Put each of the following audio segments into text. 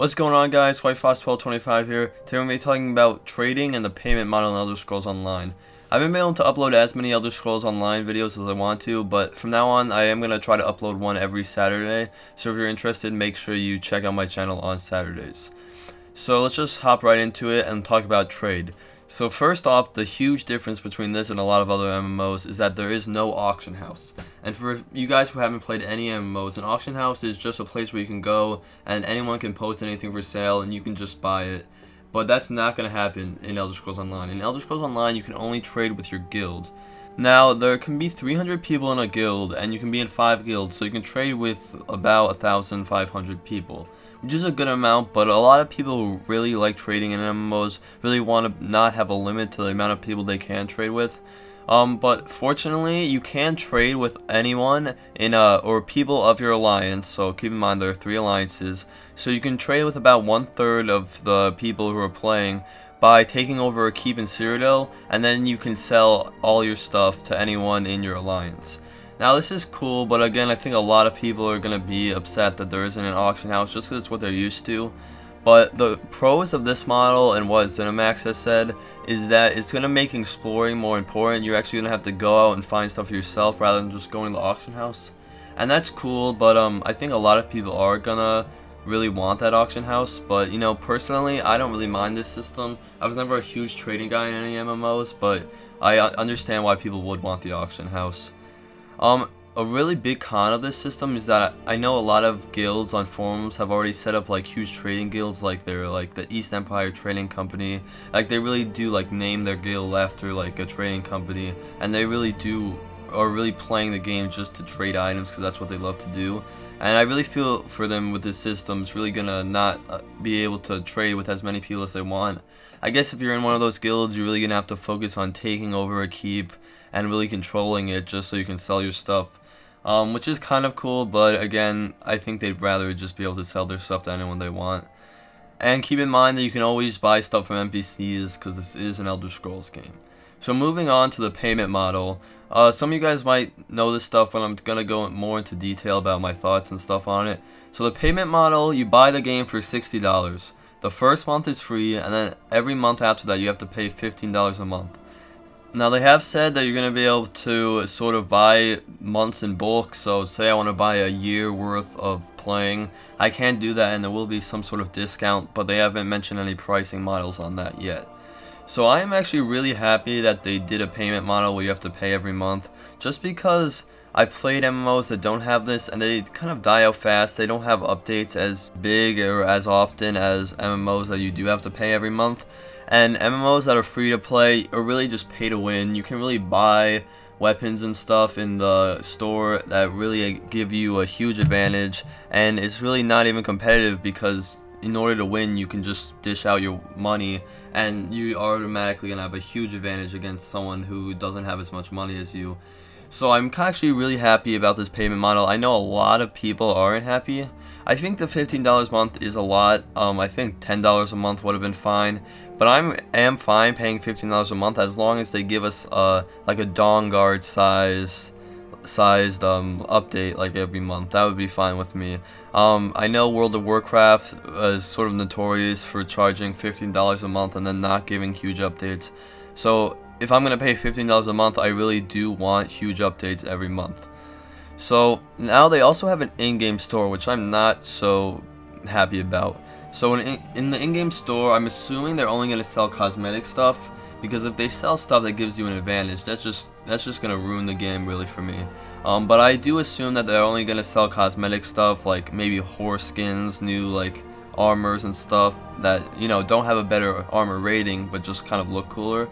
What's going on, guys? WhiteFox1225 here. Today we're going to be talking about trading and the payment model in Elder Scrolls Online. I haven't been able to upload as many Elder Scrolls Online videos as I want to, but from now on I am going to try to upload one every Saturday. So if you're interested, make sure you check out my channel on Saturdays. So let's just hop right into it and talk about trade. So first off, the huge difference between this and a lot of other MMOs is that there is no auction house. And for you guys who haven't played any MMOs, an auction house is just a place where you can go and anyone can post anything for sale and you can just buy it. But that's not going to happen in Elder Scrolls Online. In Elder Scrolls Online, you can only trade with your guild. Now, there can be 300 people in a guild, and you can be in 5 guilds, so you can trade with about 1,500 people, which is a good amount. But a lot of people who really like trading in MMOs really want to not have a limit to the amount of people they can trade with. But fortunately, you can trade with anyone in or people of your alliance. So keep in mind there are 3 alliances, so you can trade with about 1/3 of the people who are playing by taking over a keep in Cyrodiil, and then you can sell all your stuff to anyone in your alliance. Now this is cool, but again, I think a lot of people are going to be upset that there isn't an auction house just because it's what they're used to. But the pros of this model, and what ZeniMax has said, is that it's going to make exploring more important. You're actually going to have to go out and find stuff for yourself rather than just going to the auction house. And that's cool, but I think a lot of people are going to really want that auction house. But you know, personally, I don't really mind this system. I was never a huge trading guy in any MMOs, but I understand why people would want the auction house. A really big con of this system is that I know a lot of guilds on forums have already set up like huge trading guilds, like they're like the East Empire Trading Company. Like they really do like name their guild after like a trading company, and they really are really playing the game just to trade items because that's what they love to do. And I really feel for them with this system, it's really gonna not be able to trade with as many people as they want. I guess if you're in one of those guilds, you're really gonna have to focus on taking over a keep and really controlling it just so you can sell your stuff. Which is kind of cool, but again, I think they'd rather just be able to sell their stuff to anyone they want. And keep in mind that you can always buy stuff from NPCs because this is an Elder Scrolls game. So moving on to the payment model, some of you guys might know this stuff, but I'm going to go more into detail about my thoughts and stuff on it. So the payment model, you buy the game for $60. The first month is free, and then every month after that you have to pay $15 a month. Now they have said that you're going to be able to sort of buy months in bulk, so say I want to buy a year worth of playing, I can do that and there will be some sort of discount, but they haven't mentioned any pricing models on that yet. So I am actually really happy that they did a payment model where you have to pay every month, just because I played MMOs that don't have this and they kind of die out fast. They don't have updates as big or as often as MMOs that you do have to pay every month. And MMOs that are free to play are really just pay to win. You can really buy weapons and stuff in the store that really give you a huge advantage, and it's really not even competitive because in order to win you can just dish out your money and you are automatically gonna have a huge advantage against someone who doesn't have as much money as you. So I'm actually really happy about this payment model. I know a lot of people aren't happy. I think the $15 a month is a lot. I think $10 a month would have been fine. But I am fine paying $15 a month as long as they give us like a Dawn Guard sized update like every month. That would be fine with me. I know World of Warcraft is sort of notorious for charging $15 a month and then not giving huge updates. So if I'm going to pay $15 a month, I really do want huge updates every month. So now they also have an in-game store, which I'm not so happy about. So in the in-game store, I'm assuming they're only going to sell cosmetic stuff, because if they sell stuff that gives you an advantage, that's just going to ruin the game really for me. But I do assume that they're only going to sell cosmetic stuff, like maybe horse skins, new like armors and stuff that, you know, don't have a better armor rating but just kind of look cooler.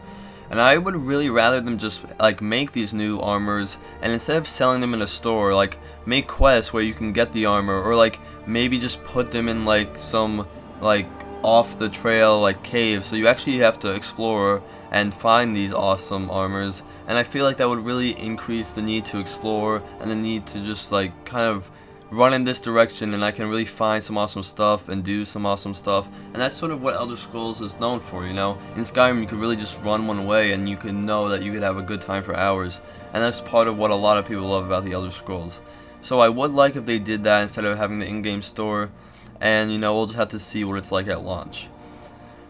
And I would really rather them just like make these new armors, and instead of selling them in a store, like make quests where you can get the armor, or like maybe just put them in like some like off the trail like cave, so you actually have to explore and find these awesome armors. And I feel like that would really increase the need to explore and the need to just like kind of run in this direction, and I can really find some awesome stuff and do some awesome stuff. And that's sort of what Elder Scrolls is known for, you know. In Skyrim you could really just run one way and you can know that you could have a good time for hours, and that's part of what a lot of people love about the Elder Scrolls. So I would like if they did that instead of having the in-game store. and you know, we'll just have to see what it's like at launch.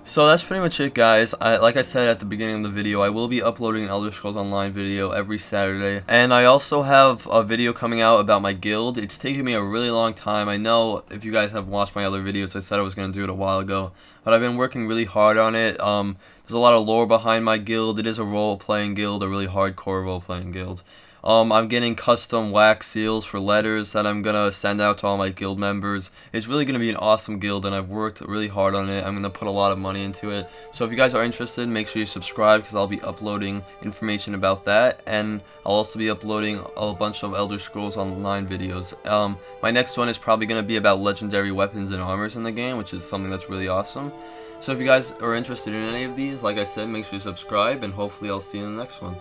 So that's pretty much it, guys. Like I said at the beginning of the video, I will be uploading an Elder Scrolls Online video every Saturday. And I also have a video coming out about my guild. It's taken me a really long time. I know if you guys have watched my other videos, I said I was going to do it a while ago. But I've been working really hard on it. There's a lot of lore behind my guild. It is a role-playing guild, a really hardcore role-playing guild. I'm getting custom wax seals for letters that I'm gonna send out to all my guild members. It's really gonna be an awesome guild, and I've worked really hard on it. I'm gonna put a lot of money into it. So if you guys are interested, make sure you subscribe, because I'll be uploading information about that, and I'll also be uploading a bunch of Elder Scrolls Online videos. My next one is probably gonna be about legendary weapons and armors in the game, which is something that's really awesome. So if you guys are interested in any of these, like I said, make sure you subscribe, and hopefully I'll see you in the next one.